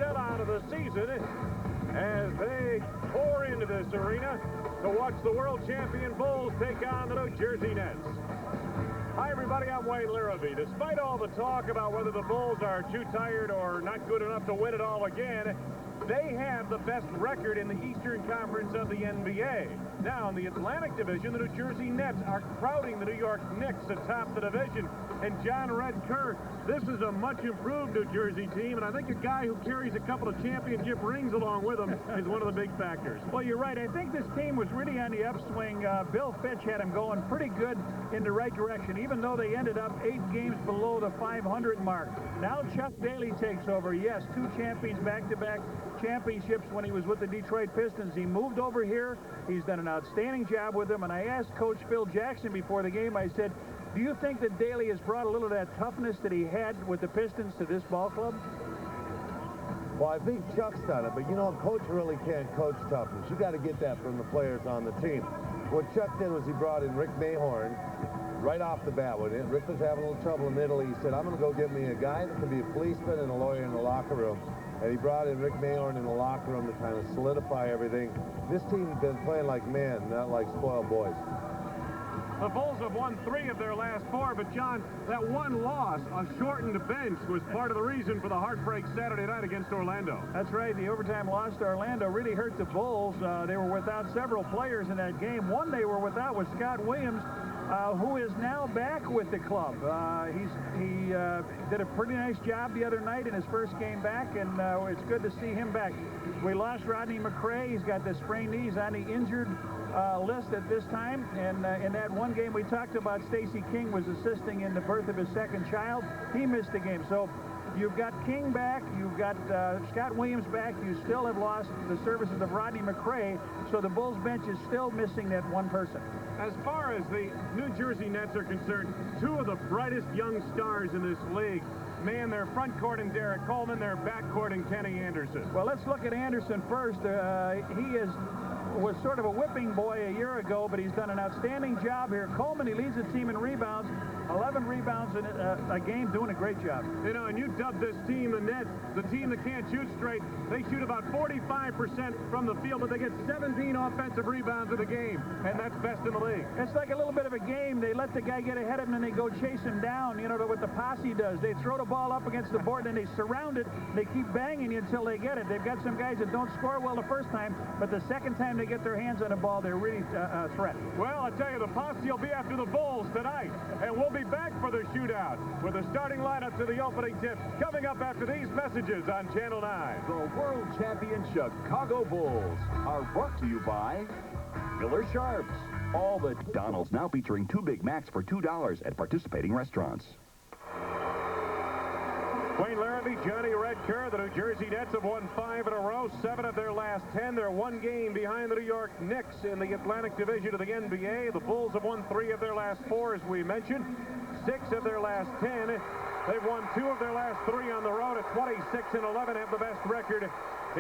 sellout of the season as they pour into this arena to watch the world champion Bulls take on the New Jersey Nets. Hi, everybody. I'm Wayne Larrabee. Despite all the talk about whether the Bulls are too tired or not good enough to win it all again, they have the best record in the Eastern Conference of the NBA. Now, in the Atlantic Division, the New Jersey Nets are crowding the New York Knicks atop the division. And John Redker, this is a much improved New Jersey team, and I think a guy who carries a couple of championship rings along with him is one of the big factors. Well, you're right. I think this team was really on the upswing. Bill Fitch had them going pretty good in the right direction, even though they ended up 8 games below the 500 mark. Now Chuck Daly takes over. Yes, 2 champions back-to-back championships when he was with the Detroit Pistons. He moved over here. He's done an outstanding job with them. And I asked Coach Phil Jackson before the game, I said, do you think that Daly has brought a little of that toughness that he had with the Pistons to this ball club? Well, I think Chuck's done it, but you know, a coach really can't coach toughness. You got to get that from the players on the team. What Chuck did was he brought in Rick Mahorn right off the bat with it. Rick was having a little trouble in Italy. He said, I'm going to go get me a guy that can be a policeman and a lawyer in the locker room. And he brought in Rick Mahorn in the locker room to kind of solidify everything. This team's been playing like men, not like spoiled boys. The Bulls have won 3 of their last 4, but John, that one loss, a shortened bench, was part of the reason for the heartbreak Saturday night against Orlando. That's right. The overtime loss to Orlando really hurt the Bulls. They were without several players in that game. One they were without was Scott Williams, who is now back with the club. He did a pretty nice job the other night in his first game back, and it's good to see him back. We lost Rodney McRae. He's got the sprained knee. He's on the injured list at this time, and in that one game we talked about, Stacey King was assisting in the birth of his second child. He missed the game. So you've got King back, you've got Scott Williams back, you still have lost the services of Rodney McRae, so the Bulls bench is still missing that one person. As far as the New Jersey Nets are concerned, 2 of the brightest young stars in this league man their front court in Derek Coleman, their back court in Kenny Anderson. Well, let's look at Anderson first. He was sort of a whipping boy a year ago, but he's done an outstanding job here. Coleman, he leads the team in rebounds, 11 rebounds in a game, doing a great job. You know, and you dubbed this team the Nets, the team that can't shoot straight. They shoot about 45% from the field, but they get 17 offensive rebounds in a game, and that's best in the league. It's like a little bit of a game. They let the guy get ahead of him, and they go chase him down. You know what the posse does. They throw the ball up against the board, and they surround it. They keep banging you until they get it. They've got some guys that don't score well the first time, but the second time they get their hands on the ball, they're really a threat. Well, I tell you, the posse will be after the Bulls tonight, and we'll be back for the shootout with the starting lineup to the opening tip coming up after these messages on Channel 9. The world champion Chicago Bulls are brought to you by Miller Sharps. All the McDonald's now featuring 2 Big Macs for $2 at participating restaurants. Wayne Larrabee, Johnny Redker. The New Jersey Nets have won 5 in a row, 7 of their last 10. They're 1 game behind the New York Knicks in the Atlantic Division of the NBA. The Bulls have won 3 of their last 4, as we mentioned, 6 of their last 10. They've won 2 of their last 3 on the road at 26-11, have the best record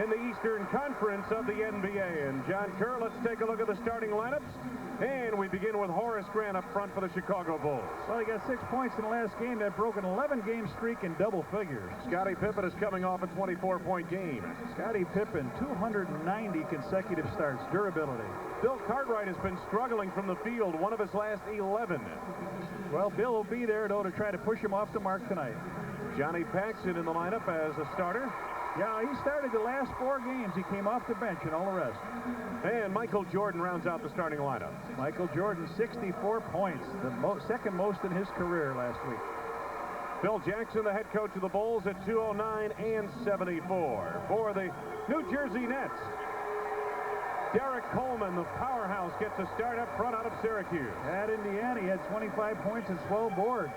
in the Eastern Conference of the NBA. And John Kerr, let's take a look at the starting lineups. And we begin with Horace Grant up front for the Chicago Bulls. Well, he got 6 points in the last game. That broke an 11-game streak in double figures. Scottie Pippen is coming off a 24-point game. Scottie Pippen, 290 consecutive starts. Durability. Bill Cartwright has been struggling from the field, 1 of his last 11. Well, Bill will be there, though, to try to push him off the mark tonight. Johnny Paxson in the lineup as a starter. Yeah, he started the last 4 games. He came off the bench and all the rest. And Michael Jordan rounds out the starting lineup. Michael Jordan, 64 points, the second most in his career last week. Phil Jackson, the head coach of the Bulls, at 209 and 74. For the New Jersey Nets, Derek Coleman, the powerhouse, gets a start up front out of Syracuse. At Indiana, he had 25 points and 12 boards.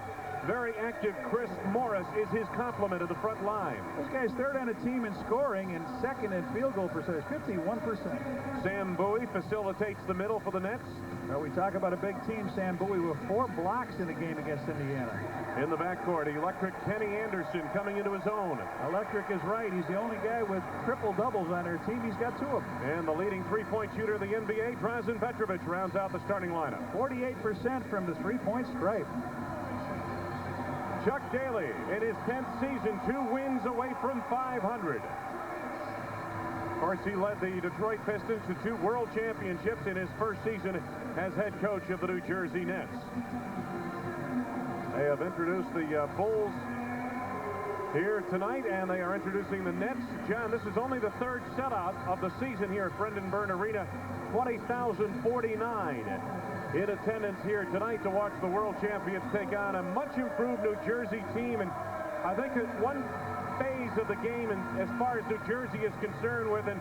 Very active Chris Morris is his complement of the front line. This guy's 3rd on the team in scoring and 2nd in field goal percentage, 51%. Sam Bowie facilitates the middle for the Nets. Well, we talk about a big team. Sam Bowie with 4 blocks in the game against Indiana. In the backcourt, electric Kenny Anderson coming into his own. Electric is right. He's the only guy with triple doubles on their team. He's got 2 of them. And the leading 3-point shooter of the NBA, Drazen Petrovic, rounds out the starting lineup. 48% from the 3-point stripe. Chuck Daly, in his 10th season, 2 wins away from 500. Of course, he led the Detroit Pistons to 2 world championships in his first season as head coach of the New Jersey Nets. They have introduced the Bulls here tonight, and they are introducing the Nets. John, this is only the 3rd sellout of the season here at Brendan Byrne Arena. 20,049 in attendance here tonight to watch the world champions take on a much improved New Jersey team. And I think that one phase of the game, and as far as New Jersey is concerned with, and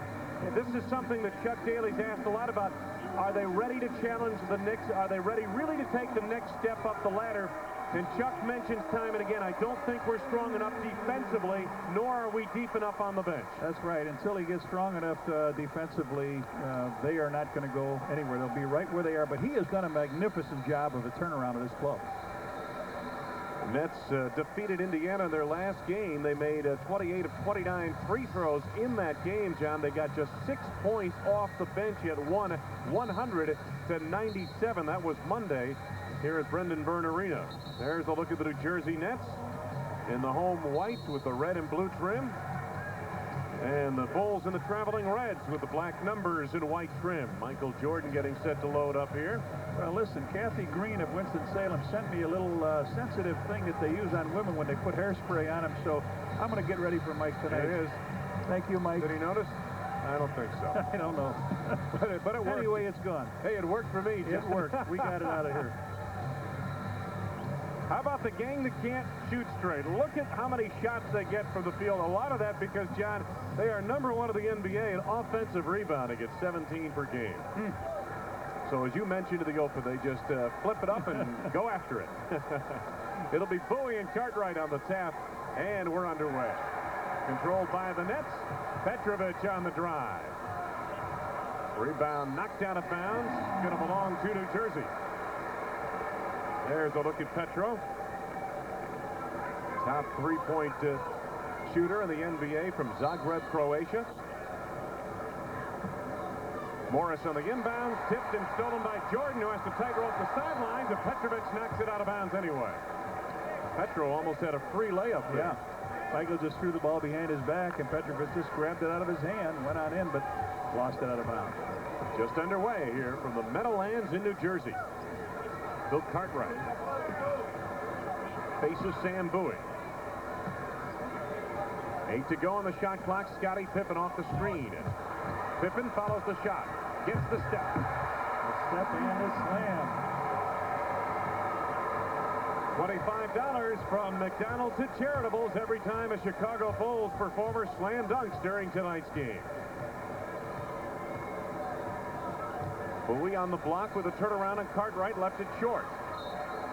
this is something that Chuck Daly's asked a lot about, are they ready to challenge the Knicks? Are they ready really to take the next step up the ladder? And Chuck mentions time and again, I don't think we're strong enough defensively, nor are we deep enough on the bench. That's right. Until he gets strong enough defensively, they are not going to go anywhere. They'll be right where they are. But he has done a magnificent job of a turnaround of this club. Nets defeated Indiana in their last game. They made 28 of 29 free throws in that game, John. They got just 6 points off the bench, yet won 100-97. That was Monday here at Brendan Byrne Arena. There's a look at the New Jersey Nets in the home white with the red and blue trim. And the Bulls in the traveling reds with the black numbers and white trim. Michael Jordan getting set to load up here. Well, listen, Kathy Green of Winston-Salem sent me a little sensitive thing that they use on women when they put hairspray on them, so I'm going to get ready for Mike tonight. There it is. Thank you, Mike. Did he notice? I don't think so. I don't know. but it worked. Anyway, it's gone. Hey, it worked for me. It worked. We got it out of here. How about the gang that can't shoot straight? Look at how many shots they get from the field. A lot of that because, John, they are #1 of the NBA in offensive rebounding at 17 per game. So as you mentioned to the open, they just flip it up and go after it. It'll be Bowie and Cartwright on the tap, and we're underway. Controlled by the Nets. Petrovic on the drive. Rebound knocked out of bounds. Going to belong to New Jersey. There's a look at Petro. Top 3-point shooter in the NBA from Zagreb, Croatia. Morris on the inbound, tipped and stolen by Jordan, who has to tightrope the sidelines, and Petrovic knocks it out of bounds anyway. Petro almost had a free layup there. Yeah. Michael just threw the ball behind his back, and Petrovic just grabbed it out of his hand, went on in, but lost it out of bounds. Just underway here from the Meadowlands in New Jersey. Bill Cartwright faces Sam Bowie. 8 to go on the shot clock. Scottie Pippen off the screen. Pippen follows the shot. Gets the step. The step and the slam. $25 from McDonald's to Charitables every time a Chicago Bulls performer slam dunks during tonight's game. Bowie on the block with a turnaround, and Cartwright left it short.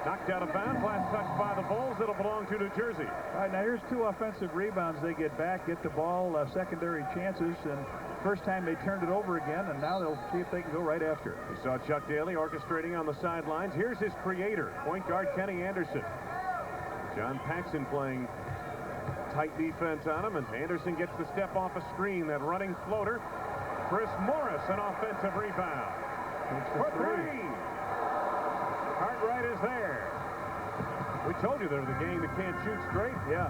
Knocked out of bounds. Last touch by the Bulls. It'll belong to New Jersey. All right, now here's 2 offensive rebounds. They get back, get the ball, secondary chances, and first time they turned it over again, and now they'll see if they can go right after it. We saw Chuck Daly orchestrating on the sidelines. Here's his creator, point guard Kenny Anderson. John Paxson playing tight defense on him, and Anderson gets the step off a screen. That running floater. Chris Morris, an offensive rebound. For 3. Cartwright is there. We told you they're the gang that can't shoot straight. Yeah.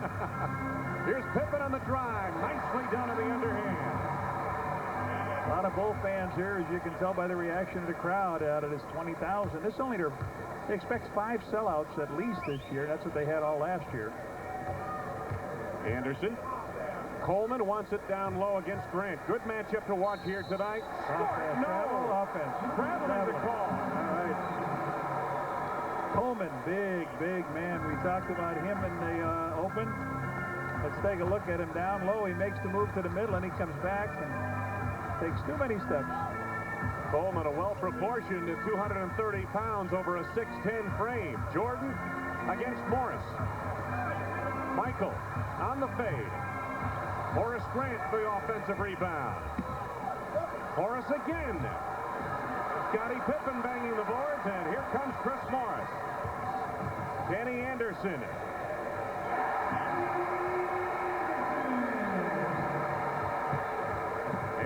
Here's Pippen on the drive. Nicely done on the underhand. A lot of Bull fans here, as you can tell by the reaction of the crowd out of this 20,000. This only they expect 5 sellouts at least this year. That's what they had all last year. Anderson. Coleman wants it down low against Grant. Good matchup to watch here tonight. Offense. No! Offense. Traveling the call. All right. Coleman, big man. We talked about him in the open. Let's take a look at him down low. He makes the move to the middle, and he comes back and takes too many steps. Coleman, a well-proportioned 230 pounds over a 6'10 frame. Jordan against Morris. Michael on the fade. Horace Grant for the offensive rebound. Horace again. Scottie Pippen banging the boards, and here comes Chris Morris. Kenny Anderson.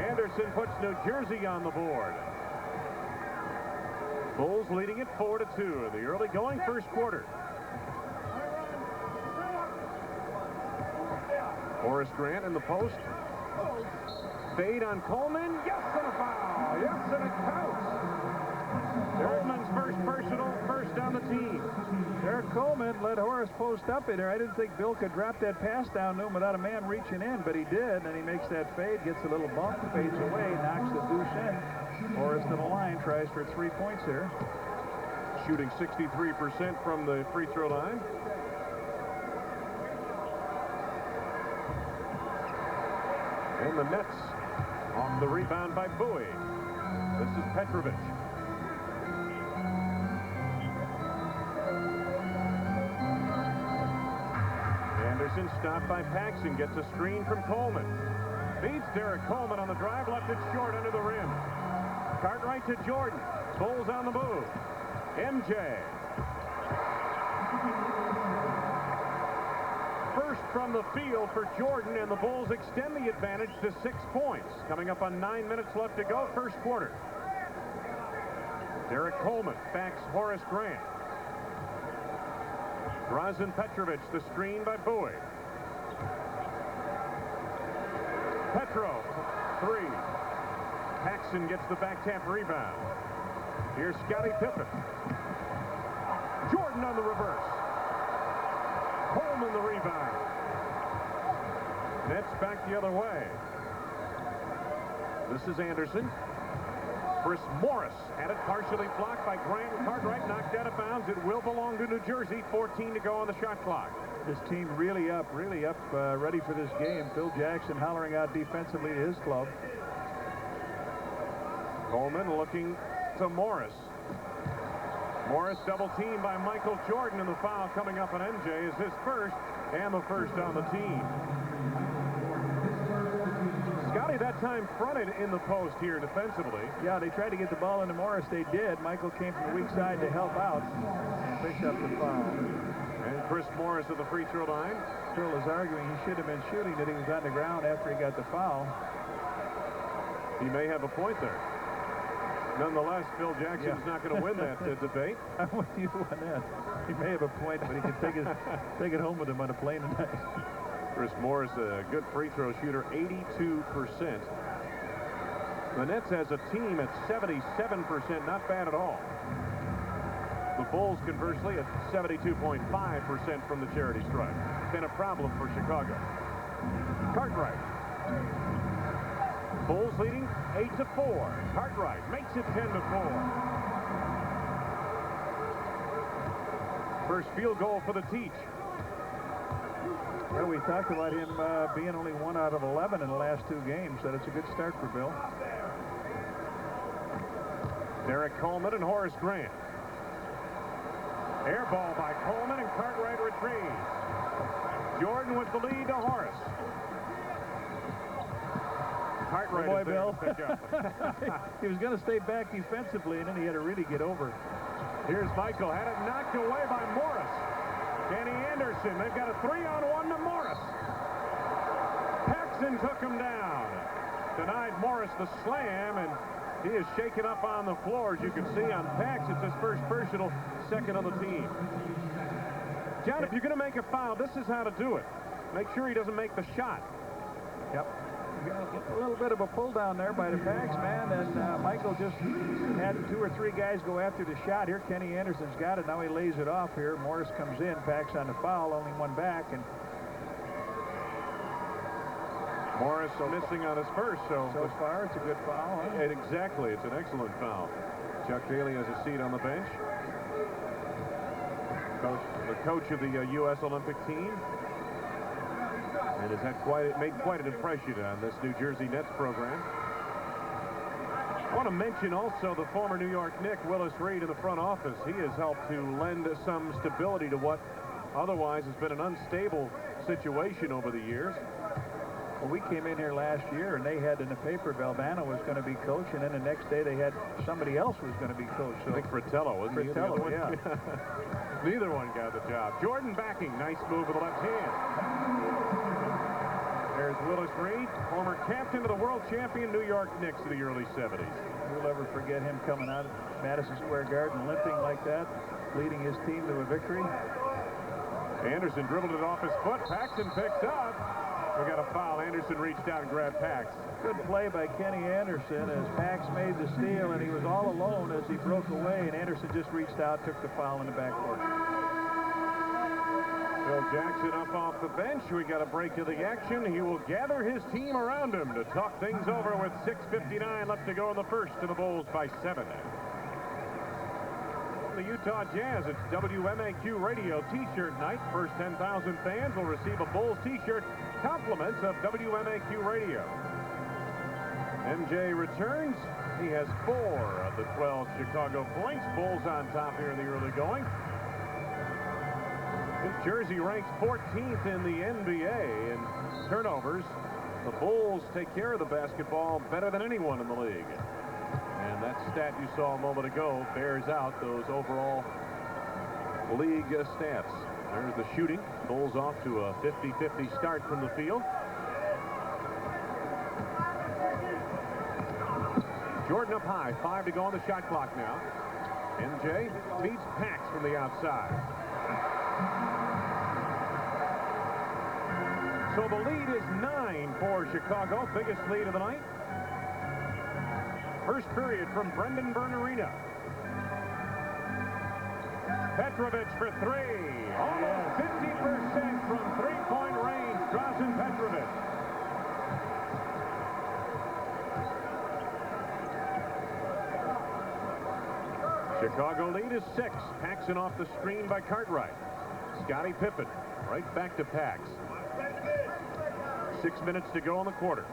Anderson puts New Jersey on the board. Bulls leading it 4-2 in the early going first quarter. Horace Grant in the post. Fade on Coleman. Yes, and a foul. Yes, and it counts. Coleman's first personal, first on the team. Derek Coleman let Horace post up in there. I didn't think Bill could drop that pass down to him without a man reaching in, but he did, and he makes that fade, gets a little bump, fades away, knocks the deuce in. Horace to the line, tries for 3 points here. Shooting 63% from the free throw line. And the Nets off the rebound by Bowie. This is Petrovic. Anderson stopped by Paxson, gets a screen from Coleman. Beats Derek Coleman on the drive, left it short under the rim. Cartwright to Jordan. Bulls on the move. MJ. First from the field for Jordan, and the Bulls extend the advantage to 6 points. Coming up on 9 minutes left to go, first quarter. Derek Coleman backs Horace Grant. Drazen Petrovic, the screen by Bowie. Petro, 3. Paxson gets the back tap rebound. Here's Scottie Pippen. Jordan on the reverse. Coleman the rebound. Nets back the other way. This is Anderson. Chris Morris had it partially blocked by Grant. Cartwright knocked out of bounds. It will belong to New Jersey. 14 to go on the shot clock. This team really up, ready for this game. Phil Jackson hollering out defensively to his club. Coleman looking to Morris. Morris double teamed by Michael Jordan, and the foul coming up on MJ is his first and the first on the team. Scotty that time fronted in the post here defensively. Yeah, they tried to get the ball into Morris. They did. Michael came from the weak side to help out and pick up the foul. And Chris Morris at the free throw line. Phil is arguing he should have been shooting, that he was on the ground after he got the foul. He may have a point there. Nonetheless, Phil Jackson is not going to win that debate. I'm with you on that. He may have a point, but he can take it home with him on a plane tonight. Chris Morris, a good free throw shooter, 82%. The Nets has a team at 77%, not bad at all. The Bulls, conversely, at 72.5% from the charity stripe. Been a problem for Chicago. Cartwright. Bulls leading 8-4. Cartwright makes it 10-4. First field goal for the Teach. Well, we talked about him being only 1 out of 11 in the last 2 games. That it's a good start for Bill. Derek Coleman and Horace Grant. Air ball by Coleman, and Cartwright retrieves. Jordan with the lead to Horace. Cartwright boy, is there Bill. to pick up. He was going to stay back defensively, and then he had to really get over. Here's Michael. Had it knocked away by Morris. Kenny Anderson. They've got a 3-on-1 to Morris. Paxson took him down. Denied Morris the slam, and he is shaken up on the floor, as you can see on Pax. It's his first personal, second on the team. John, if you're going to make a foul, this is how to do it. Make sure he doesn't make the shot. Yep. A little bit of a pull down there by the Pax man, and Michael just had 2 or 3 guys go after the shot. Here Kenny Anderson's got it. Now he lays it off here. Morris comes in. Pax on the foul, only 1 back, and Morris missing on his first, so far it's a good foul. Huh? Exactly, it's an excellent foul. Chuck Daly has a seat on the bench. The coach of the U.S. Olympic team, and has made quite an impression on this New Jersey Nets program. I want to mention also the former New York Knick, Willis Reed, in the front office. He has helped to lend some stability to what otherwise has been an unstable situation over the years. Well, we came in here last year, and they had in the paper Valvano was going to be coach, and then the next day they had somebody else was going to be coach. So I think Fratello, wasn't he? Fratello, yeah. Neither one got the job. Jordan backing. Nice move with the left hand. There's Willis Reed, former captain of the world champion New York Knicks in the early 70s. Who'll ever forget him coming out of Madison Square Garden limping like that, leading his team to a victory? Anderson dribbled it off his foot. Paxson picks up. We got a foul. Anderson reached out and grabbed Pax. Good play by Kenny Anderson as Pax made the steal, and he was all alone as he broke away, and Anderson just reached out, took the foul in the backcourt. Phil Jackson up off the bench. We got a break of the action. He will gather his team around him to talk things over with 6:59 left to go in the first to the Bulls by 7. The Utah Jazz, it's WMAQ Radio T-shirt night. First 10,000 fans will receive a Bulls T-shirt. Compliments of WMAQ Radio. MJ returns. He has 4 of the 12 Chicago points. Bulls on top here in the early going. New Jersey ranks 14th in the NBA in turnovers. The Bulls take care of the basketball better than anyone in the league. And that stat you saw a moment ago bears out those overall league stats. There's the shooting. Bulls off to a 50-50 start from the field. Jordan up high. 5 to go on the shot clock now. MJ beats Pax from the outside. So the lead is 9 for Chicago. Biggest lead of the night. First period from Brendan Bernardino. Petrovic for 3. Almost 50% from three-point range. Drazen Petrovic. Chicago lead is 6. Paxson off the screen by Cartwright. Scottie Pippen right back to Pax. 6 minutes to go in the quarter.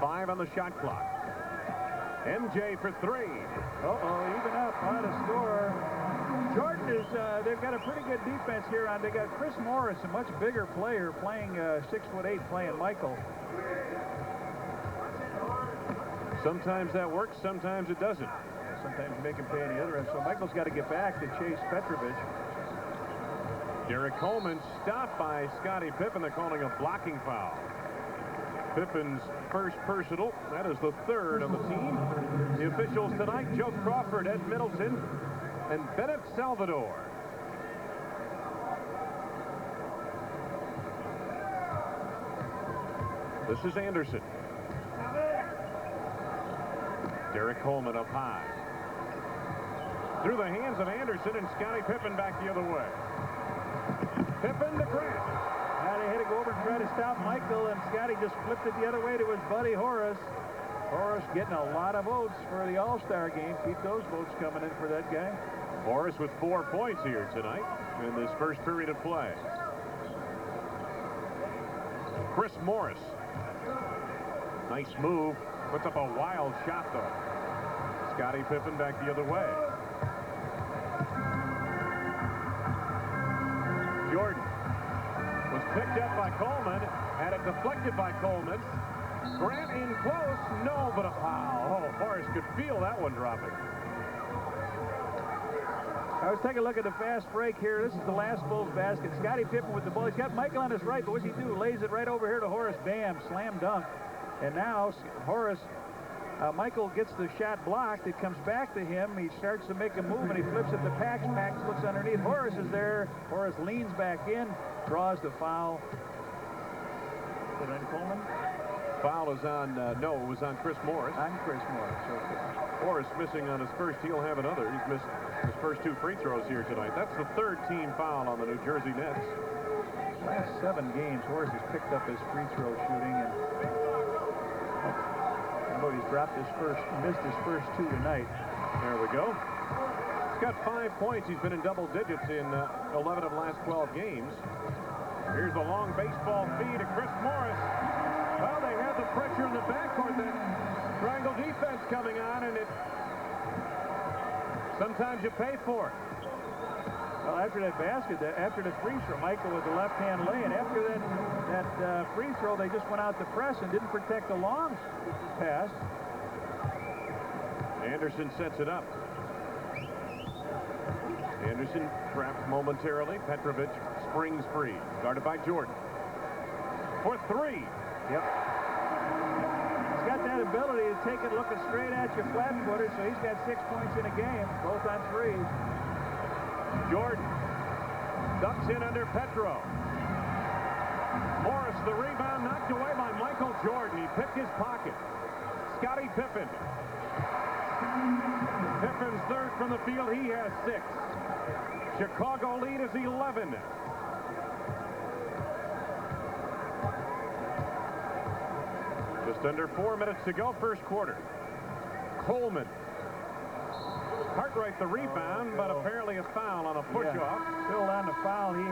5 on the shot clock. MJ for 3. Even up on a score. Jordan is, they've got a pretty good defense here on. They got Chris Morris, a much bigger player, playing 6'8", playing Michael. Sometimes that works, sometimes it doesn't. Sometimes you make him pay on the other end. So Michael's got to get back to chase Petrovic. Derek Coleman stopped by Scottie Pippen. They're calling a blocking foul. Pippen's first personal. That is the 3rd on the team. The officials tonight, Joe Crawford, Ed Middleton, and Bennett Salvador. This is Anderson. Derek Coleman up high. Through the hands of Anderson, and Scottie Pippen back the other way. Pippen to Grant. Now they had to go over and try to stop Michael, and Scottie just flipped it the other way to his buddy Horace. Horace getting a lot of votes for the All-Star game. Keep those votes coming in for that guy. Horace with 4 points here tonight in this first period of play. Chris Morris. Nice move. Puts up a wild shot, though. Scottie Pippen back the other way. Jordan was picked up by Coleman, had it deflected by Coleman. Grant in close, no, but a foul. Oh, Horace could feel that one dropping. I was taking a look at the fast break here. This is the last Bulls basket. Scottie Pippen with the ball. He's got Michael on his right, but what does he do? Lays it right over here to Horace. Bam, slam dunk. And now Horace, Michael gets the shot blocked. It comes back to him. He starts to make a move, and he flips it to Pax. Pax looks underneath. Horace is there. Horace leans back in, draws the foul. Is it on Coleman? Foul is on, no, it was on Chris Morris. On Chris Morris, okay. Horace missing on his first. He'll have another. He's missed his first 2 free throws here tonight. That's the 3rd team foul on the New Jersey Nets. Last 7 games, Horace has picked up his free throw shooting, and he's dropped missed his first 2 tonight. There we go. He's got 5 points. He's been in double digits in 11 of the last 12 games. Here's a long baseball feed to Chris Morris. Well, they have the pressure in the backcourt. That triangle defense coming on, and sometimes you pay for it. Well, after that basket, after the free throw, Michael with the left-hand lay, and after that free throw, they just went out to press and didn't protect the long pass. Anderson sets it up. Anderson trapped momentarily. Petrovic springs free. Guarded by Jordan. For 3. Yep. He's got that ability to take it looking straight at you flat-footed, so he's got 6 points in a game, both on 3s. Jordan ducks in under Petro. Morris, the rebound knocked away by Michael Jordan. He picked his pocket. Scottie Pippen. Pippen's third from the field. He has 6. Chicago lead is 11. Just under 4 minutes to go, first quarter. Coleman. Cartwright the rebound, but apparently a foul on a push-off. Still on the foul. He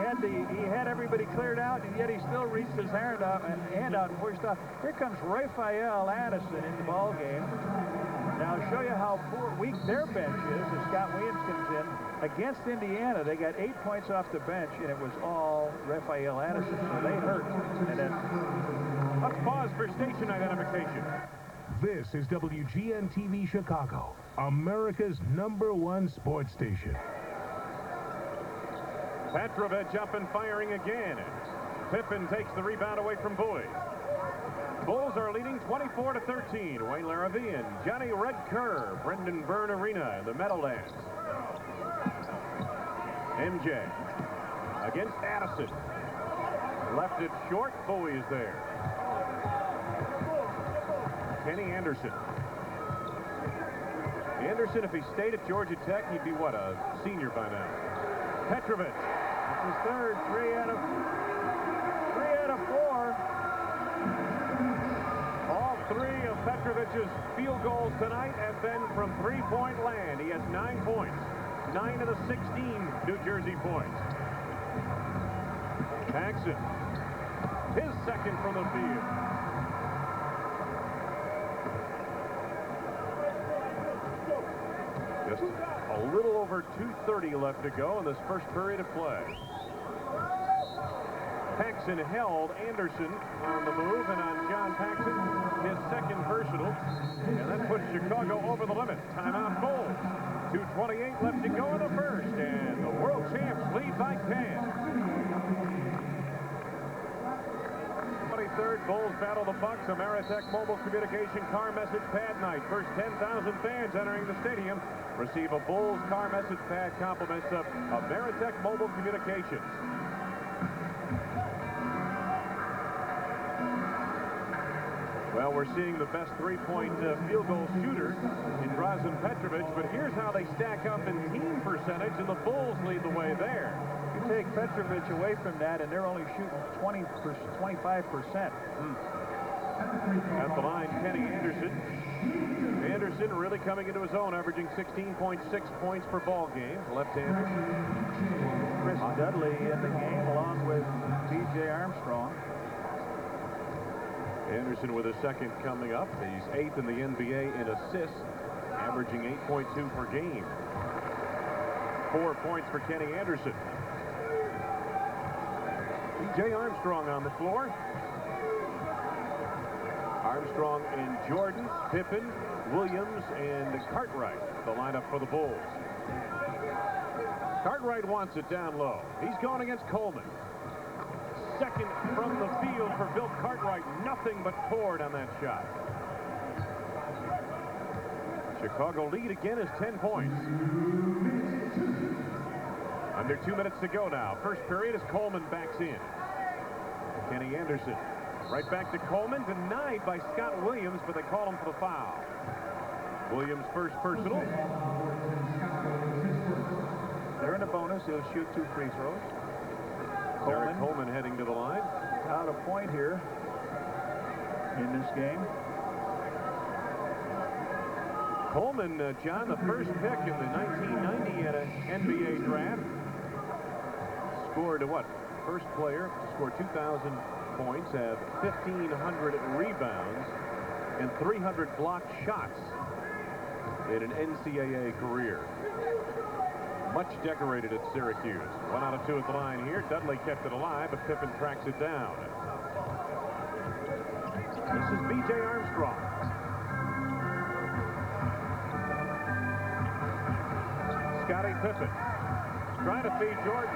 had everybody cleared out, and yet he still reached his hand out and pushed off. Here comes Raphael Addison in the ball game. Now I'll show you how weak their bench is as Scott Williams comes in. Against Indiana, they got 8 points off the bench, and it was all Raphael Addison, so they hurt. And then let's pause for station identification. This is WGN-TV Chicago, America's #1 sports station. Petrovic up and firing again. Pippen takes the rebound away from Bowie. Bulls are leading 24-13. Wayne Larrivee and Johnny Red Kerr, Brendan Byrne Arena in the Meadowlands. MJ against Addison. Left it short. Bowie is there. Kenny Anderson. Anderson, if he stayed at Georgia Tech, he'd be what, a senior by now. Petrovic. That's his third. 3 out of 4. All 3 of Petrovic's field goals tonight have been from three-point land. He has 9 points. 9 of the 16 New Jersey points. Paxson. His second from the field. Just a little over 2:30 left to go in this first period of play. Paxson held Anderson on the move, and on John Paxson, his second personal. And that puts Chicago over the limit. Timeout Bulls. 2:28 left to go in the first, and the world champs lead by 10. 23rd, Bulls battle the Bucks. Ameritech Mobile Communication car message pad night. First 10,000 fans entering the stadium receive a Bulls car message pad compliments of Ameritech Mobile Communications. Well, we're seeing the best three-point field goal shooter in Drazen Petrovic, but here's how they stack up in team percentage, and the Bulls lead the way there. You take Petrovic away from that, and they're only shooting 25%. At the line, Kenny Anderson. Anderson really coming into his own, averaging 16.6 points per ball game. Left-hander. Chris Dudley in the game, along with B.J. Armstrong. Anderson with his second coming up. He's 8th in the NBA in assists, averaging 8.2 per game. 4 points for Kenny Anderson. B.J. Armstrong on the floor. Armstrong and Jordan, Pippen, Williams, and Cartwright, the lineup for the Bulls. Cartwright wants it down low. He's going against Coleman. Second from the field for Bill Cartwright. Nothing but cord on that shot. Chicago lead again is 10 points. Under 2 minutes to go now. First period as Coleman backs in. Kenny Anderson. Right back to Coleman. Denied by Scott Williams, but they call him for the foul. Williams first personal. They're in a bonus. He'll shoot 2 free throws. Derek Coleman heading to the line. Out a point here in this game. Coleman, John, the first pick in the 1990 NBA draft. Scored what? First player to score 2,000 points, have 1,500 rebounds, and 300 blocked shots in an NCAA career. Much decorated at Syracuse. 1 out of 2 at the line here. Dudley kept it alive, but Pippen tracks it down. This is B.J. Armstrong. Scottie Pippen trying to feed Jordan.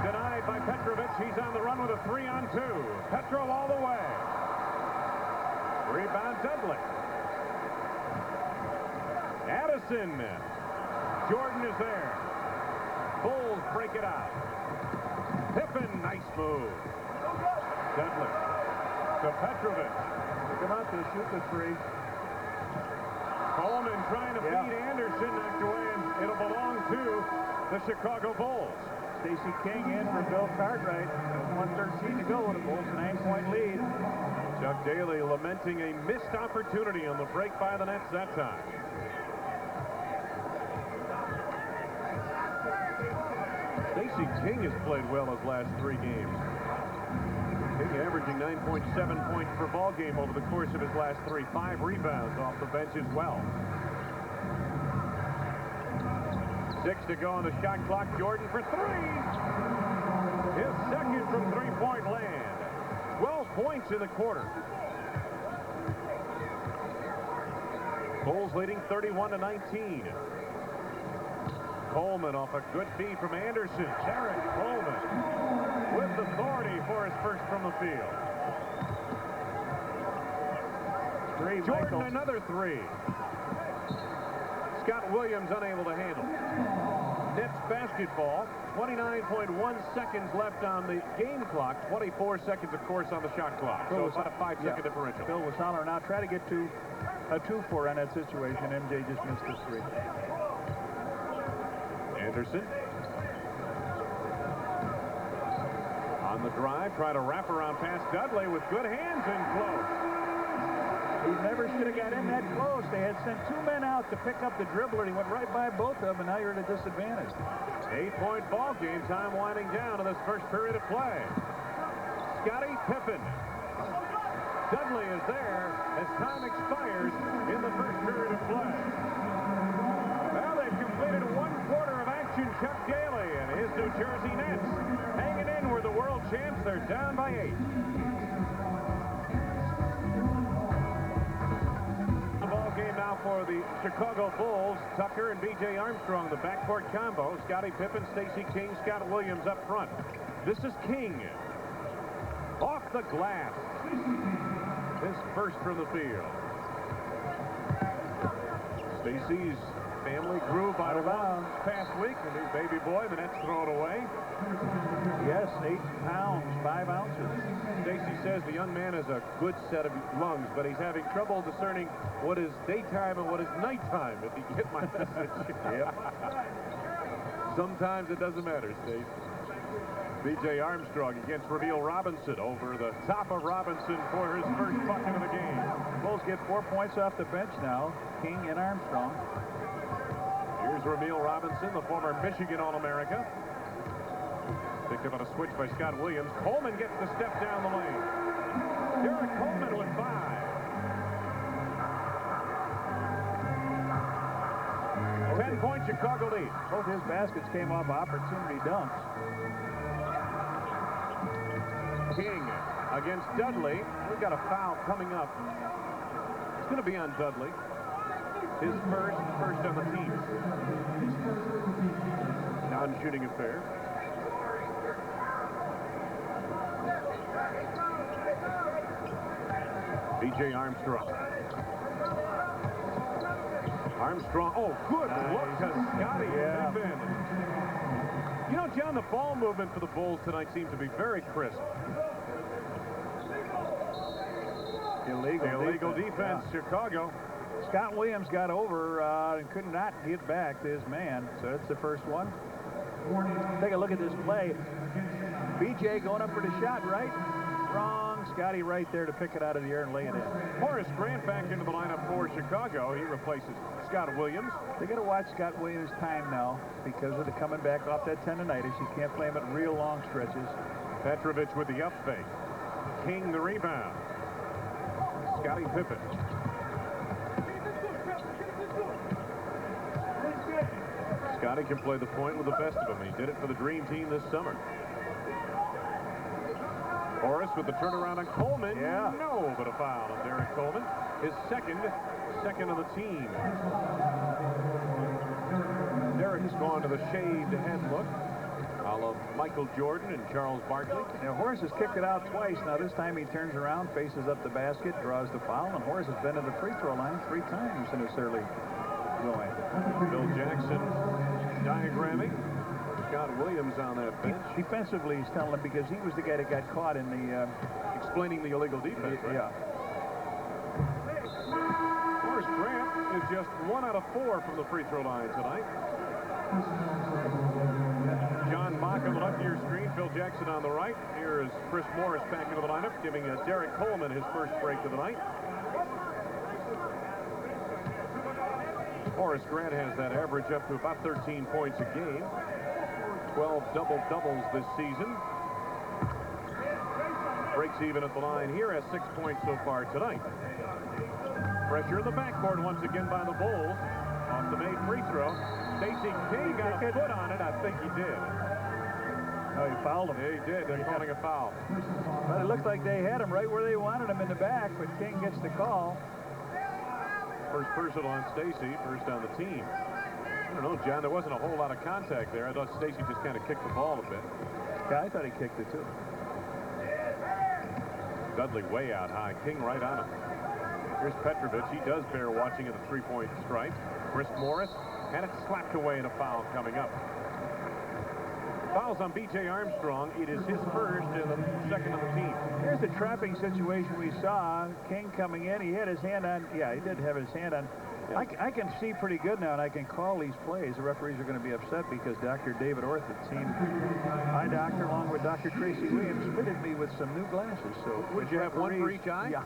Denied by Petrovic. He's on the run with a 3-on-2. Petro all the way. Rebound Dudley. Addison. Jordan is there. Bulls break it out. Pippen, nice move. Dudley to Petrovic. Come out to shoot the three. Coleman trying to beat Anderson, knocked away, and it'll belong to the Chicago Bulls. Stacey King in for Bill Cartwright. 1:13 to go, and the Bulls 9-point lead. Chuck Daly lamenting a missed opportunity on the break by the Nets that time. Stacey King has played well his last 3 games. King averaging 9.7 points per ball game over the course of his last 3. 5 rebounds off the bench as well. 6 to go on the shot clock. Jordan for 3. His second from three-point land. 12 points in the quarter. Bulls leading 31-19. Coleman off a good feed from Anderson. Derek Coleman with authority for his first from the field. Jordan, another 3. Scott Williams unable to handle. Nets basketball. 29.1 seconds left on the game clock. 24 seconds, of course, on the shot clock. So it's not a 5-second differential. Bill was hollering out, try to get to a 2-4 on that situation. MJ just missed the 3. Anderson on the drive, try to wrap around past Dudley with good hands and close. He never should have got in that close. They had sent 2 men out to pick up the dribbler. He went right by both of them, and now you're at a disadvantage. 8-point ball game. Time winding down to this first period of play. Scottie Pippen. Dudley is there as time expires in the first period of play. Well, they've completed 1 quarter of action. Chuck Daly and his New Jersey Nets hanging in with the world champs. They're down by 8. The ball game now for the Chicago Bulls. Tucker and B.J. Armstrong, the backcourt combo. Scottie Pippen, Stacey King, Scott Williams up front. This is King. Off the glass. His first from the field. Stacey's family grew by the bounds past week. A new baby boy. The Nets throw it away. Yes, 8 pounds, 5 ounces. Stacey says the young man has a good set of lungs, but he's having trouble discerning what is daytime and what is nighttime, if you get my message. Yep. Sometimes it doesn't matter, Stacey. B.J. Armstrong against Ramil Robinson, over the top of Robinson for his first bucket of the game. Bulls get 4 points off the bench now. King and Armstrong. Here's Ramil Robinson, the former Michigan All-America. Picked up on a switch by Scott Williams. Coleman gets the step down the lane. Derek Coleman with 5. 10-point Chicago lead. Both his baskets came off opportunity dunks. King against Dudley. We've got a foul coming up. It's going to be on Dudley. His first on the team. Non-shooting affair. B.J. Armstrong. Armstrong. Oh, good look to Scottie Pippen. You know, John, the ball movement for the Bulls tonight seems to be very crisp. Illegal defense, yeah. Chicago. Scott Williams got over and could not get back to his man. So that's the first one. Take a look at this play. B.J. going up for the shot, right? Wrong. Scottie right there to pick it out of the air and lay it in. Horace Grant back into the lineup for Chicago. He replaces Scott Williams. They got to watch Scott Williams' time now because of the coming back off that tendonitis. You can't play him at real long stretches. Petrovic with the up fake. King the rebound. Scottie Pippen. Scottie can play the point with the best of them. He did it for the Dream Team this summer. Horace with the turnaround on Coleman. Yeah. No, but a foul on Derek Coleman. His second of the team. Derek has gone to the shaved head look. A la Michael Jordan and Charles Barkley. Now, Horace has kicked it out twice. Now, this time he turns around, faces up the basket, draws the foul, and Horace has been to the free throw line 3 times in his early going. Bill Jackson diagramming. Scott Williams on that bench. Defensively, he's telling him because he was the guy that got caught in the... explaining the illegal defense, right? Yeah. Horace Grant is just 1 out of 4 from the free throw line tonight. John Mock on the left of your screen, Phil Jackson on the right. Here is Chris Morris back into the lineup, giving Derek Coleman his first break of the night. Horace Grant has that average up to about 13 points a game. 12 double-doubles this season. Breaks even at the line here, has 6 points so far tonight. Pressure in the backcourt once again by the Bulls. Off the made free throw. Stacey King got a foot on it. I think he did. Oh, he fouled him. Yeah, he did. They're calling a foul. But it looked like they had him right where they wanted him in the back, but King gets the call. First personal on Stacey, first on the team. I don't know, John, there wasn't a whole lot of contact there. I thought Stacey just kind of kicked the ball a bit. Yeah, I thought he kicked it too. Dudley way out high. King right on him. Here's Petrovich. He does bear watching at the three-point stripe. Chris Morris had it slapped away in a foul coming up. Fouls on B.J. Armstrong. It is his first and the second of the team. Here's the trapping situation we saw. King coming in. He had his hand on. Yeah, he did have his hand on. I can see pretty good now, and I can call these plays. The referees are going to be upset because Dr. David Orth, the team eye doctor, along with Dr. Tracy Williams, fitted me with some new glasses. So would you have one for each eye? Yeah,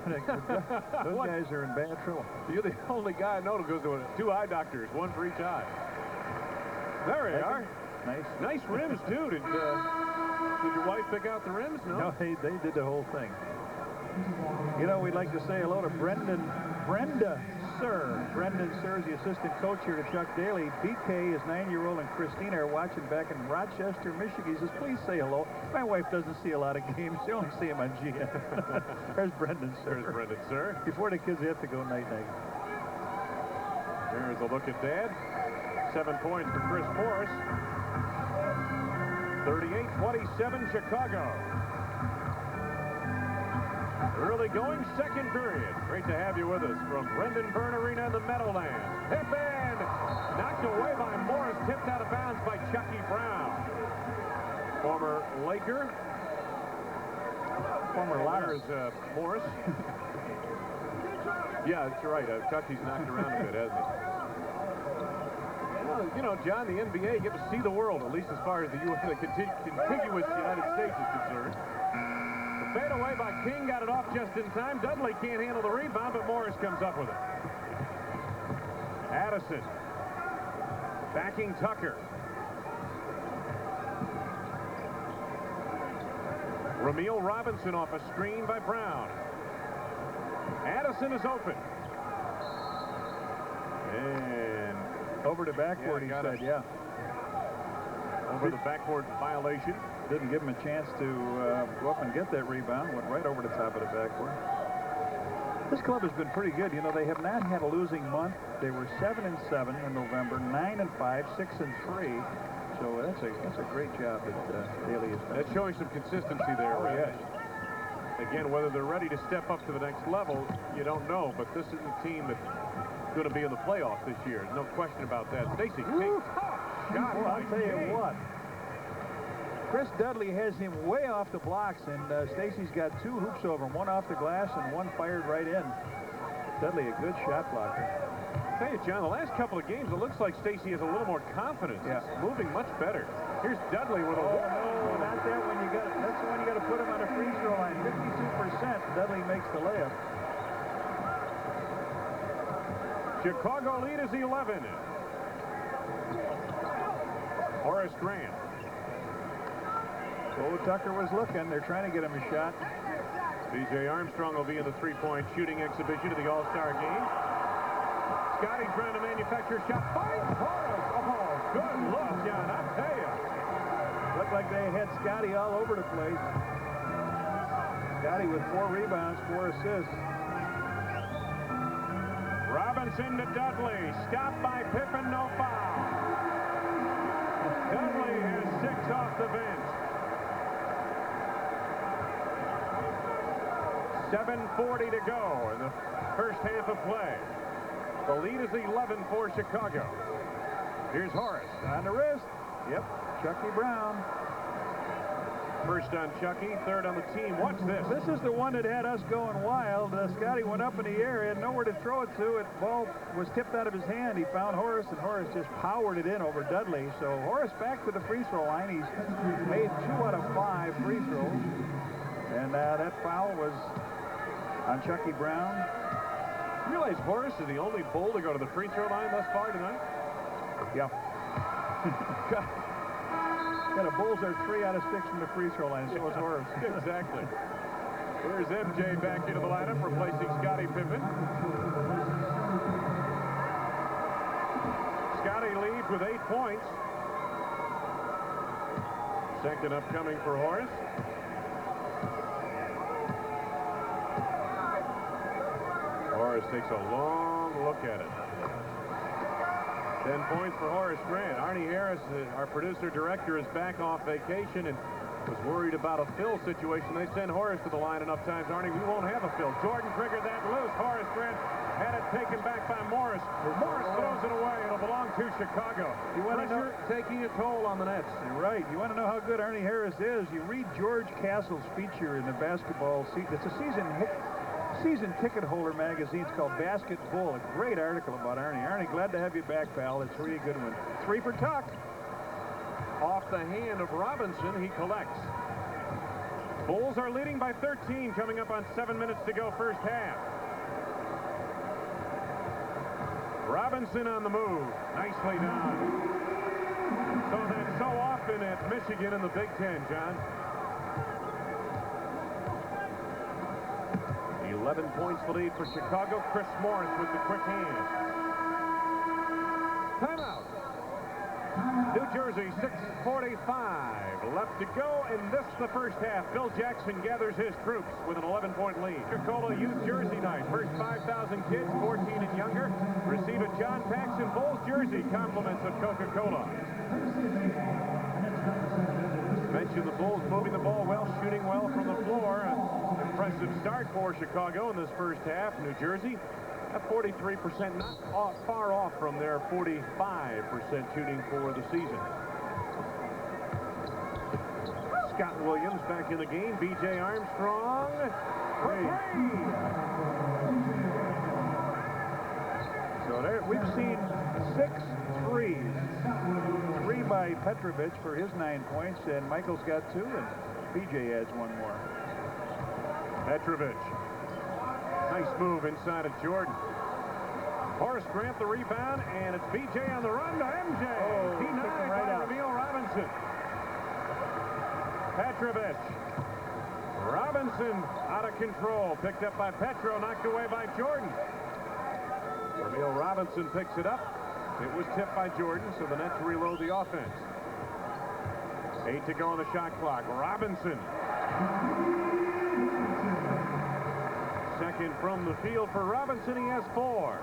those guys are in bad trouble. You're the only guy I know who goes to 2 eye doctors, 1 for each eye. There they are. Nice rims, too. Did your wife pick out the rims? No, they did the whole thing. You know, we'd like to say hello to Brenda Sir. Brendan Sir is the assistant coach here to Chuck Daly. BK, his 9-year-old, and Christina are watching back in Rochester, Michigan. He says, please say hello. My wife doesn't see a lot of games. She only see him on GM. There's Brendan Sir. There's Brendan Sir. Before the kids have to go night-night. There's a look at Dad. 7 points for Chris Morris. 38-27 Chicago. Early going second period. Great to have you with us from Brendan Byrne Arena in the Meadowlands. Hip in! Knocked away by Morris. Tipped out of bounds by Chucky Brown. Former Laker. Former Laker. There's Morris. Yeah, that's right. Chucky's knocked around a bit, hasn't he? Well, you know, John, the NBA get to see the world, at least as far as the contiguous United States is concerned. Fade away by King, got it off just in time. Dudley can't handle the rebound, but Morris comes up with it. Addison backing Tucker. Ramil Robinson off a screen by Brown. Addison is open. And over the backboard, he said, yeah. Over the backboard violation. Didn't give him a chance to go up and get that rebound. Went right over the top of the backboard. This club has been pretty good. You know, they have not had a losing month. They were 7-7 in November, 9-5, 6-3. So that's a great job that Daly has done. That's showing some consistency there. Oh, yes. Again, whether they're ready to step up to the next level, you don't know. But this is a team that's going to be in the playoffs this year. No question about that. Stacey King. Shot. Well, I'll tell you what. Chris Dudley has him way off the blocks, and Stacey's got 2 hoops over him, 1 off the glass and 1 fired right in. Dudley, a good shot blocker. I'll tell you, John, the last couple of games, it looks like Stacey has a little more confidence. Yeah. It's moving much better. Here's Dudley with a... Oh, no, not that one. That's the one you got to put him on a free throw line. 52%. Dudley makes the layup. Chicago lead is 11. Horace Grant. Oh, Tucker was looking. They're trying to get him a shot. B.J. Armstrong will be in the three-point shooting exhibition of the All-Star game. Scotty trying to manufacture a shot. Finds Horace. Oh, good look, John. I tell you. Looked like they had Scotty all over the place. Scotty with 4 rebounds, 4 assists. Robinson to Dudley. Stopped by Pippen. No foul. Dudley has 6 off the bench. 7:40 to go in the first half of play. The lead is 11 for Chicago. Here's Horace. On the wrist. Yep. Chucky Brown. First on Chucky, third on the team. Watch this. This is the one that had us going wild. Scotty went up in the air, he had nowhere to throw it to. The ball was tipped out of his hand. He found Horace, and Horace just powered it in over Dudley. So Horace back to the free throw line. He's made 2 out of 5 free throws. And that foul was on Chucky Brown. You realize Horace is the only Bull to go to the free throw line thus far tonight? Yeah. Yeah, the Bulls are 3 out of 6 from the free throw line, so is Horace. Exactly. Here's MJ back into the lineup, replacing Scottie Pippen. Scottie leads with 8 points. Second upcoming for Horace. Horace takes a long look at it. 10 points for Horace Grant. Arnie Harris, our producer-director, is back off vacation and was worried about a fill situation. They send Horace to the line enough times. Arnie, we won't have a fill. Jordan triggered that loose. Horace Grant had it taken back by Morris. Morris throws it away. It'll belong to Chicago. You want to know, taking a toll on the Nets. You're right. You want to know how good Arnie Harris is? You read George Castle's feature in the basketball season. It's a season ticket holder magazine. It's called Basket Bull. A great article about Arnie. Arnie, glad to have you back, pal. It's a really good one. 3 for Tuck. Off the hand of Robinson, he collects. Bulls are leading by 13, coming up on 7 minutes to go first half. Robinson on the move. Nicely done. So that's so often at Michigan in the Big Ten, John. 11 points the lead for Chicago. Chris Morris with the quick hand. Timeout. New Jersey, 6:45 left to go in this, the first half. Phil Jackson gathers his troops with an 11-point lead. Coca-Cola Youth Jersey Night. First 5,000 kids, 14 and younger, receive a John Paxson Bulls jersey. Compliments of Coca-Cola. Mentioned the Bulls moving the ball well, shooting well from the floor. An impressive start for Chicago in this first half. New Jersey at 43%, not far off from their 45% shooting for the season. Scott Williams back in the game. B.J. Armstrong. So there, we've seen 6 threes. 3 by Petrovic for his 9 points, and Michael's got 2, and B.J. adds 1 more. Petrovic. Nice move inside of Jordan. Horace Grant the rebound, and it's B.J. on the run to MJ. Oh, he took him right out. Emil Robinson. Petrovic. Robinson out of control. Picked up by Petro, knocked away by Jordan. Emil Robinson picks it up. It was tipped by Jordan, so the Nets reload the offense. 8 to go on the shot clock. Robinson. Second from the field for Robinson. He has 4.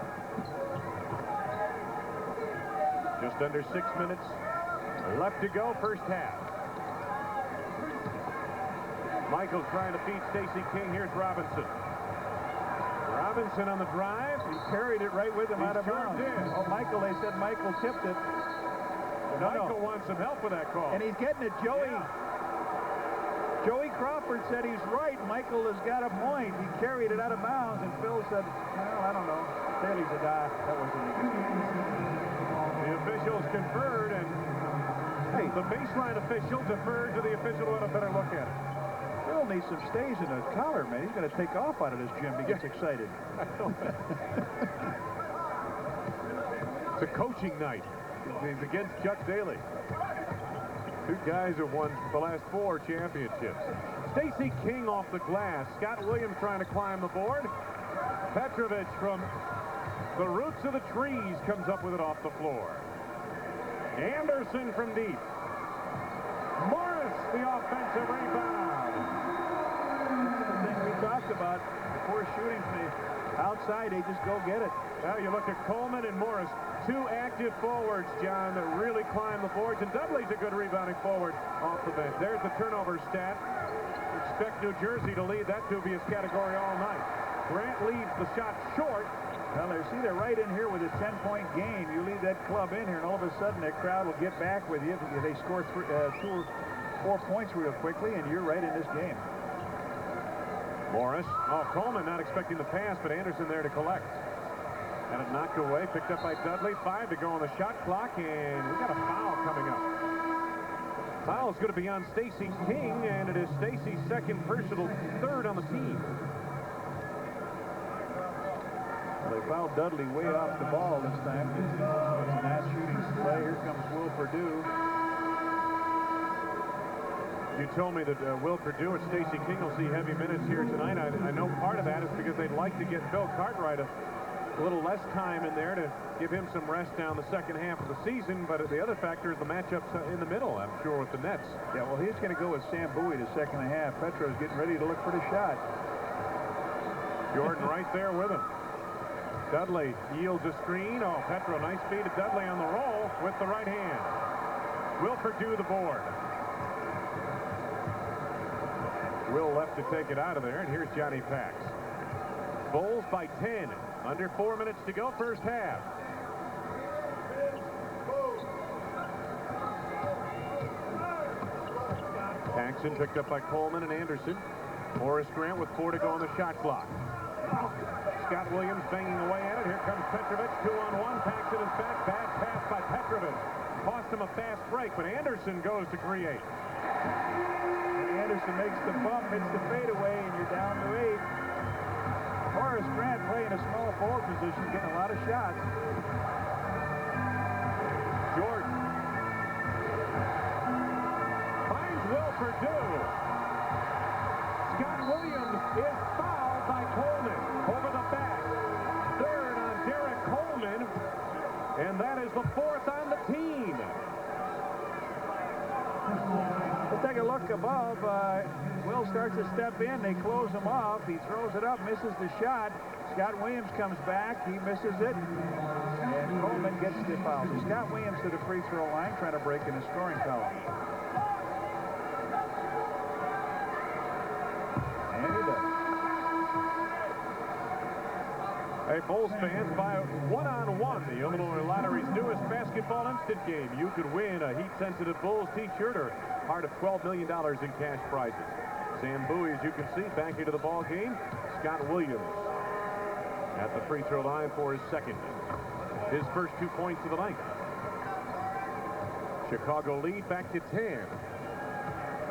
Just under 6 minutes left to go first half. Michael's trying to feed Stacey King. Here's Robinson. Robinson on the drive. He carried it right with him out of bounds. Oh, Michael, they said Michael tipped it. Michael wants some help with that call. And he's getting it. Joey Crawford said he's right. Michael has got a point. He carried it out of bounds, and Phil said, well, I don't know. Bailey said, that wasn't even. The officials conferred, and hey, the baseline official deferred to the official who had a better look at it. Phil needs some stays in his collar, man. He's going to take off out of this gym. He gets excited. It's a coaching night. He's against Chuck Daly. 2 guys have won the last 4 championships. Stacey King off the glass. Scott Williams trying to climb the board. Petrovic from the roots of the trees comes up with it off the floor. Anderson from deep. Morris, the offensive rebound. The thing we talked about before shooting from the outside, they just go get it. Now you look at Coleman and Morris, 2 active forwards, John, that really climb the boards, and Dudley's a good rebounding forward off the bench. There's the turnover stat. Expect New Jersey to lead that dubious category all night. Grant leads the shot short. Well, they see, they're right in here with a 10-point game. You leave that club in here, and all of a sudden that crowd will get back with you. They score 2 or 4 points real quickly, and you're right in this game. Morris. Oh, Coleman not expecting the pass, but Anderson there to collect. And it knocked away, picked up by Dudley. 5 to go on the shot clock, and we got a foul coming up. Foul's going to be on Stacey King, and it is Stacey's second personal, third on the team. They fouled Dudley way off the ball this time. It's a nice shooting play. Here comes Will Perdue. You told me that Will Perdue and Stacey King will see heavy minutes here tonight. I know part of that is because they'd like to get Phil Cartwright a little less time in there to give him some rest down the second half of the season, but the other factor is the matchups in the middle, I'm sure, with the Nets. Yeah, well, he's going to go with Sam Bowie the second half. Petro's getting ready to look for the shot. Jordan right there with him. Dudley yields a screen. Oh, Petro, nice feed to Dudley on the roll with the right hand. Will Perdue the board. Will left to take it out of there, and here's Johnny Pax. Bulls by 10. Under 4 minutes to go, first half. Paxson picked up by Coleman and Anderson. Horace Grant with 4 to go on the shot clock. Scott Williams banging away at it. Here comes Petrovic, 2-on-1. Paxson is back. Bad pass by Petrovic. Cost him a fast break, but Anderson goes to create. Anderson makes the bump, hits the fadeaway, and you're down to 8. Horace Grant playing a small forward position, getting a lot of shots. Jordan finds Will Perdue. Scott Williams is fouled by Coleman. Over the back. Third on Derek Coleman. And that is the 4th on the team. We'll take a look above. Will starts to step in. They close him off. He throws it up, misses the shot. Scott Williams comes back. He misses it. And Coleman gets the foul. So Scott Williams to the free throw line, trying to break in the scoring column. And he does. Hey, Bulls fans, buy one-on-one, the Illinois Lottery's newest basketball instant game. You could win a heat-sensitive Bulls t-shirt or part of $12 million in cash prizes. Sam Bowie, as you can see, back into the ball game. Scott Williams at the free throw line for his second. His first 2 points of the night. Chicago lead back to 10.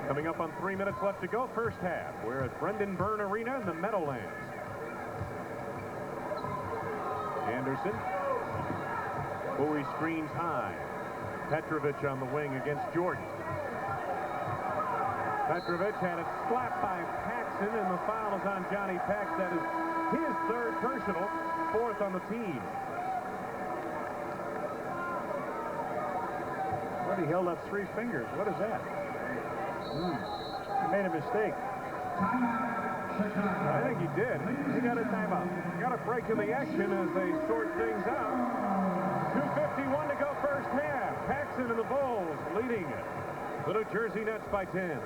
Coming up on 3 minutes left to go, first half. We're at Brendan Byrne Arena in the Meadowlands. Anderson. Bowie screens high. Petrovic on the wing against Jordan. Petrovic had it slapped by Paxson, and the foul is on Johnny Pax. That is his 3rd personal, 4th on the team. What, he held up 3 fingers. What is that? He made a mistake. I think he did. He got a timeout. Got a break in the action as they sort things out. 2:51 to go first half. Paxson and the Bulls leading the New Jersey Nets by 10.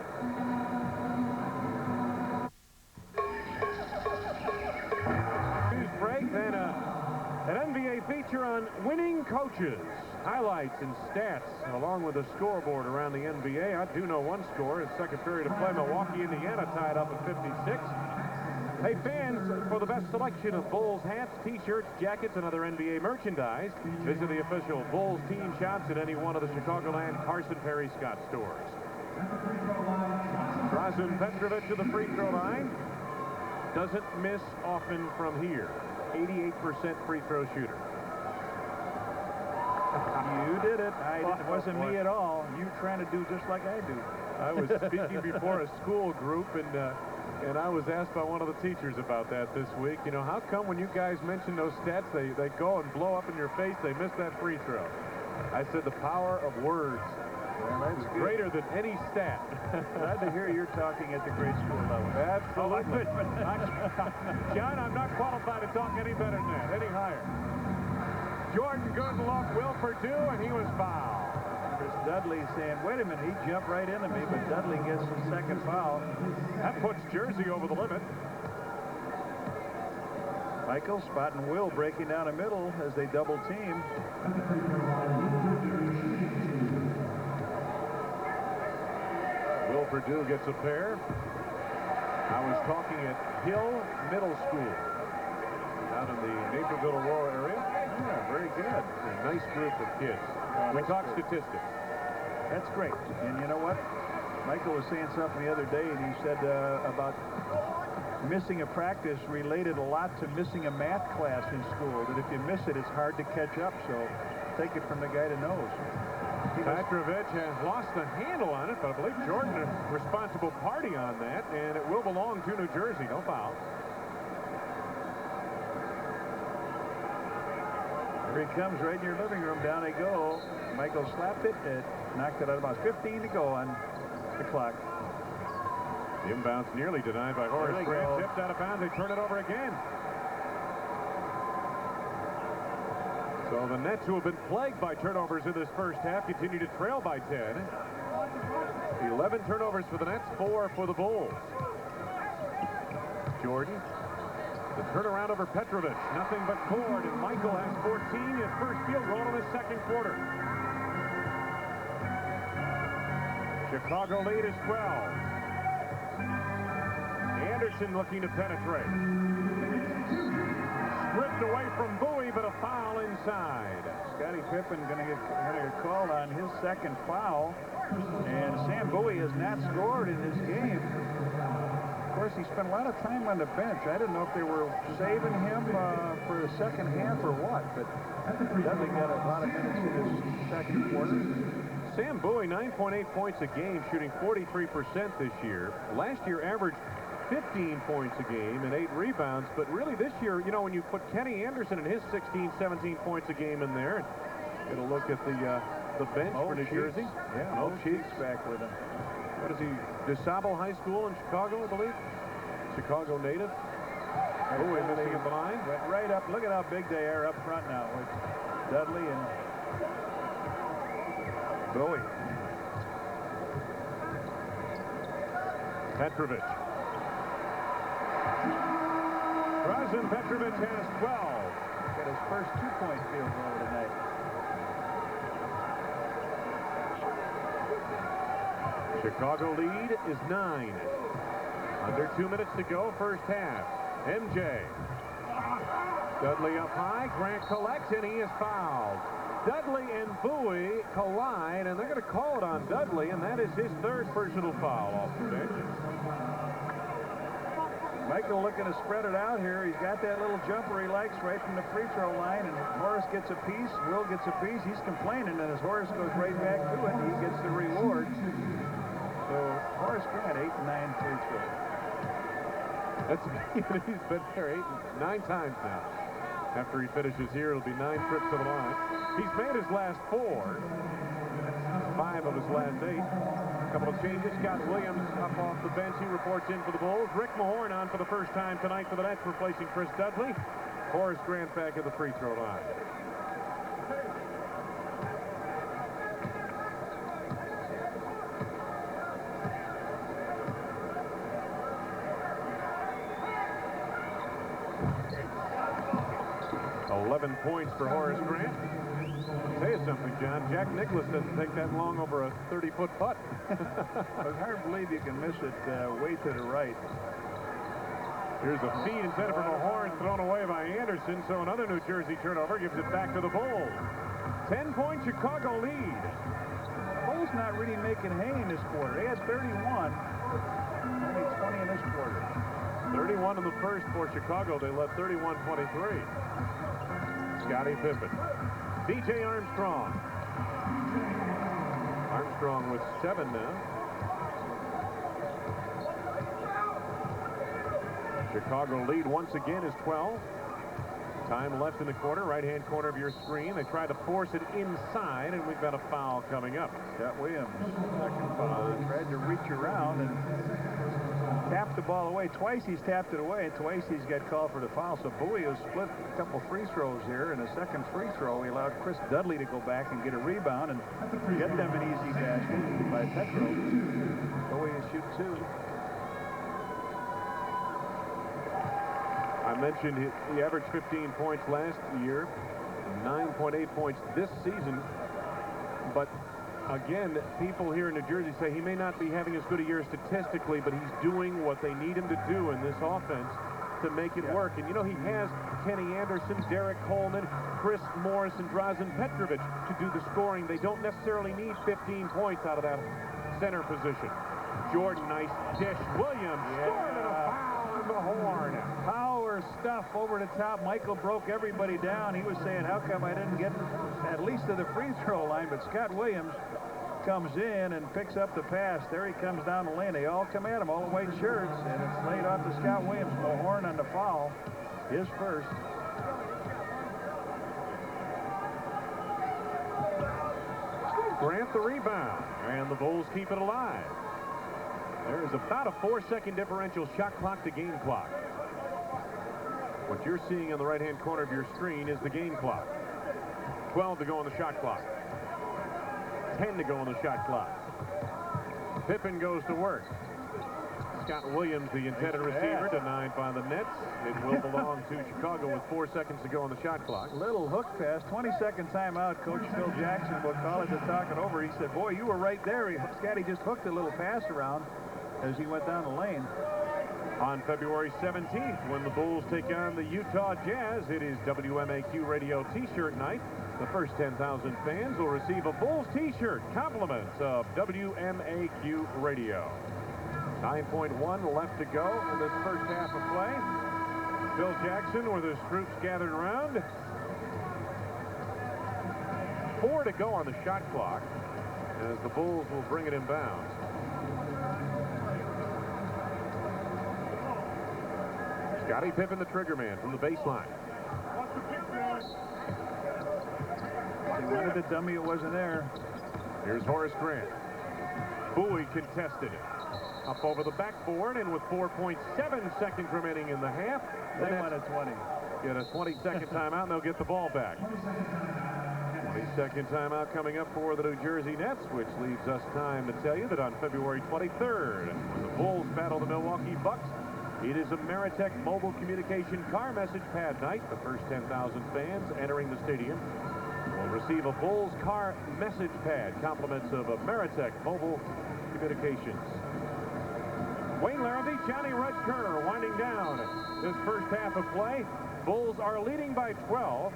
News break, then an NBA feature on winning coaches. Highlights and stats along with a scoreboard around the NBA. I do know one score. It's second period of play. Milwaukee, Indiana tied up at 56. Hey, fans, for the best selection of Bulls hats, t-shirts, jackets, and other NBA merchandise, visit the official Bulls team shops at any one of the Chicagoland Carson Perry Scott stores. Drazen Petrovic to the free throw line. Doesn't miss often from here. 88% free throw shooter. You did it. It wasn't me at all. You trying to do just like I do. I was speaking before a school group, and I was asked by one of the teachers about that this week. You know, how come when you guys mention those stats, they go and blow up in your face, they miss that free throw? I said the power of words is greater than any stat. Glad to hear you're talking at the grade school level. Absolutely. John, I'm not qualified to talk any better than that, any higher. Jordan good look, Will Perdue, and he was fouled. Chris Dudley saying, wait a minute, he jumped right into me, but Dudley gets his second foul. That puts Jersey over the limit. Michael spotting Will breaking down the middle as they double team. Will Perdue gets a pair. I was talking at Hill Middle School out in the Naperville, Aurora area. Yeah, very good. A nice group of kids. We talk statistics. That's great. And you know what? Michael was saying something the other day, and he said about missing a practice related a lot to missing a math class in school, that if you miss it, it's hard to catch up. So take it from the guy that knows. Petrovich has lost the handle on it, but I believe Jordan a responsible party on that, and it will belong to New Jersey. No foul. Here he comes right in your living room. Down they go. Michael slapped it. It knocked it out. About 15 to go on the clock. The inbound's nearly denied by Horace Grant. Tipped out of bounds. They turn it over again. So the Nets, who have been plagued by turnovers in this first half, continue to trail by 10. 11 turnovers for the Nets, 4 for the Bulls. Jordan, the turnaround over Petrovich. Nothing but cord, and Michael has 14, his first field goal in the second quarter. Chicago lead is 12. Anderson looking to penetrate. Stripped away from Bowie, but a foul inside. Scottie Pippen going to get called on his second foul. And Sam Bowie has not scored in this game. Of course, he spent a lot of time on the bench. I didn't know if they were saving him for the second half or what, but Dudley got a lot of minutes in his second quarter. Sam Bowie, 9.8 points a game, shooting 43% this year. Last year averaged 15 points a game and 8 rebounds, but really this year, you know, when you put Kenny Anderson and his 16, 17 points a game in there, it'll look at the bench for New Jersey. Yeah, Mo Cheeks back with him. What is he? DeSable High School in Chicago, I believe. Chicago native. Bowie missing at the line. Right up. Look at how big they are up front now with Dudley and Bowie. Petrovich. Drazen Petrovic has 12. Got his first 2-point field goal tonight. Chicago lead is 9. Under 2 minutes to go, first half. MJ. Dudley up high. Grant collects, and he is fouled. Dudley and Bowie collide, and they're going to call it on Dudley, and that is his third personal foul off the bench. Michael looking to spread it out here. He's got that little jumper he likes right from the free throw line, and Horace gets a piece. Will gets a piece. He's complaining, and as Horace goes right back to it, he gets the reward. So Horace Grant, 8 and 9 free throws. He's been there 9 times now. After he finishes here, it'll be 9 trips to the line. He's made his last 4. 5 of his last 8. A couple of changes. Scott Williams up off the bench. He reports in for the Bulls. Rick Mahorn on for the first time tonight for the Nets, replacing Chris Dudley. Horace Grant back at the free throw line. Points for Horace Grant. I'll tell you something, John. Jack Nicklaus doesn't take that long over a 30-foot putt. It's hard to believe you can miss it way to the right. Here's a feed intended for Mahorn, thrown away by Anderson. So another New Jersey turnover gives it back to the Bulls. 10-point Chicago lead. Bulls not really making hay in this quarter. They had 31. Only 20 in this quarter. 31 in the first for Chicago. They led 31-23. Scottie Pippen. B.J. Armstrong. Armstrong with 7 now. Chicago lead once again is 12. Time left in the quarter, right-hand corner of your screen. They try to force it inside, and we've got a foul coming up. Scott Williams, second foul. Tried to reach around and tapped the ball away. Twice he's tapped it away, and twice he's got called for the foul. So Bowie has split a couple free throws here. In the second free throw, he allowed Chris Dudley to go back and get a rebound and get them an easy basket by Petro. Bowie has shoot 2. I I mentioned he averaged 15 points last year, 9.8 points this season. But again, people here in New Jersey say he may not be having as good a year statistically, but he's doing what they need him to do in this offense to make it work. And, you know, he has Kenny Anderson, Derek Coleman, Chris Morris, and Drazen Petrovic to do the scoring. They don't necessarily need 15 points out of that center position. Jordan, nice dish. Williams scored and a foul in the horn. Power stuff over the top. Michael broke everybody down. He was saying, how come I didn't get at least to the free throw line? But Scott Williams comes in and picks up the pass. There he comes down the lane. They all come at him, all the white shirts, and it's laid off to Scott Williams. Mahorn on the foul, his first. Grant the rebound, and the Bulls keep it alive. There is about a 4-second differential shot clock to game clock. What you're seeing on the right-hand corner of your screen is the game clock. 12 to go on the shot clock. 10 to go on the shot clock. Pippen goes to work. Scott Williams, the intended receiver, denied by the Nets. It will belong to Chicago with 4 seconds to go on the shot clock. Little hook pass, 20-second timeout. Coach Phil Jackson will call it to talk it over. He said, boy, you were right there. Scotty just hooked a little pass around as he went down the lane. On February 17th, when the Bulls take on the Utah Jazz, it is WMAQ Radio T-shirt night. The first 10,000 fans will receive a Bulls T-shirt, compliments of WMAQ Radio. 9.1 left to go in this first half of play. Phil Jackson with his troops gathered around. 4 to go on the shot clock as the Bulls will bring it inbounds. Scottie Pippen, the trigger man from the baseline. He wanted the dummy, it wasn't there. Here's Horace Grant. Bowie contested it. Up over the backboard, and with 4.7 seconds remaining in the half, They won a 20. Get a 20-second timeout, and they'll get the ball back. 20-second timeout coming up for the New Jersey Nets, which leaves us time to tell you that on February 23rd, when the Bulls battle the Milwaukee Bucks, it is Ameritech Mobile Communication Car Message Pad Night. The first 10,000 fans entering the stadium will receive a Bulls Car Message Pad, compliments of Ameritech Mobile Communications. Wayne Larrabee, Johnny Rutger winding down this first half of play. Bulls are leading by 12.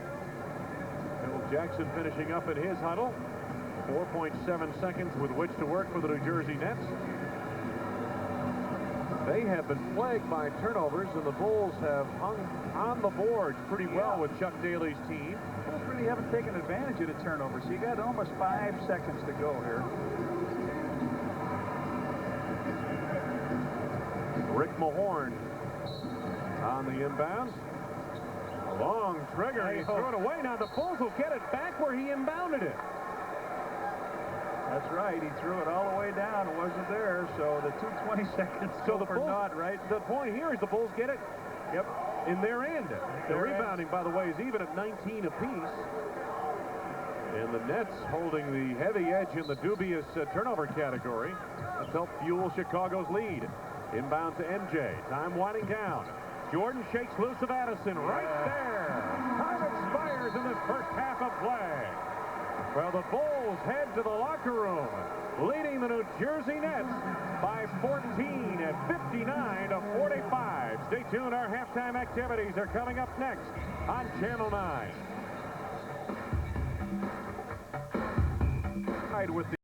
Phil Jackson finishing up in his huddle. 4.7 seconds with which to work for the New Jersey Nets. They have been plagued by turnovers, and the Bulls have hung on the boards pretty well with Chuck Daly's team. Bulls really haven't taken advantage of the turnovers. So you got almost 5 seconds to go here. Rick Mahorn on the inbounds. A long trigger. He threw it away. Now the Bulls will get it back where he inbounded it. That's right. He threw it all the way down. It wasn't there. So the 2:20 seconds So the for Bulls, naught, right? The point here is the Bulls get it. Yep. In their end. The rebounding, by the way, is even at 19 apiece. And the Nets holding the heavy edge in the dubious turnover category. That's helped fuel Chicago's lead. Inbound to MJ. Time winding down. Jordan shakes loose of Addison right there. Time expires in this first half of play. Well, the Bulls head to the locker room, leading the New Jersey Nets by 14 at 59 to 45. Stay tuned. Our halftime activities are coming up next on Channel 9. With the